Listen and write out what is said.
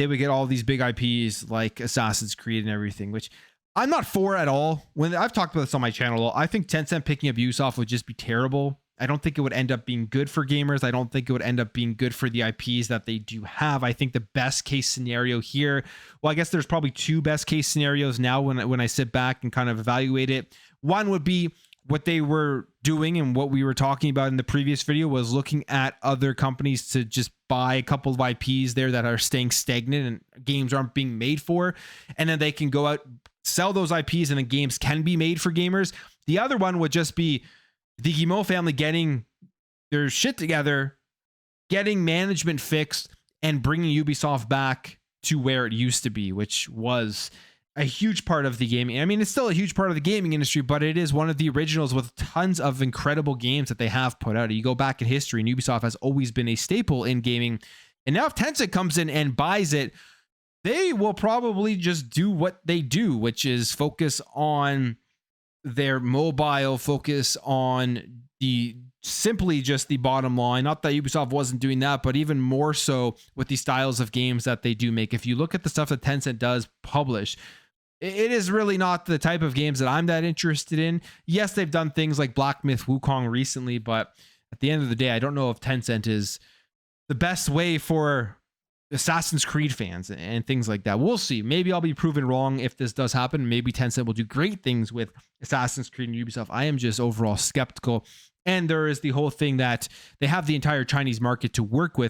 they would get all these big IPs like Assassin's Creed and everything, which I'm not for at all. When I've talked about this on my channel, I think Tencent picking up Ubisoft would just be terrible. I don't think it would end up being good for gamers. I don't think it would end up being good for the IPs that they do have. I think the best case scenario here, well, I guess there's probably two best case scenarios now when I sit back and kind of evaluate it. One would be what they were doing and what we were talking about in the previous video was looking at other companies to just buy a couple of IPs there that are staying stagnant and games aren't being made for, and then they can go out, sell those IPs, and the games can be made for gamers. The other one would just be the Guillemot family getting their shit together, getting management fixed, and bringing Ubisoft back to where it used to be, which was a huge part of the gaming. I mean, it's still a huge part of the gaming industry, but it is one of the originals with tons of incredible games that they have put out. You go back in history, and Ubisoft has always been a staple in gaming. And now if Tencent comes in and buys it, they will probably just do what they do, which is focus on their mobile, focus on simply just the bottom line. Not that Ubisoft wasn't doing that, but even more so with the styles of games that they do make. If you look at the stuff that Tencent does publish, it is really not the type of games that I'm that interested in. Yes, they've done things like Black Myth Wukong recently, but at the end of the day, I don't know if Tencent is the best way for Assassin's Creed fans and things like that. We'll see. Maybe I'll be proven wrong if this does happen. Maybe Tencent will do great things with Assassin's Creed and Ubisoft. I am just overall skeptical. And there is the whole thing that they have the entire Chinese market to work with.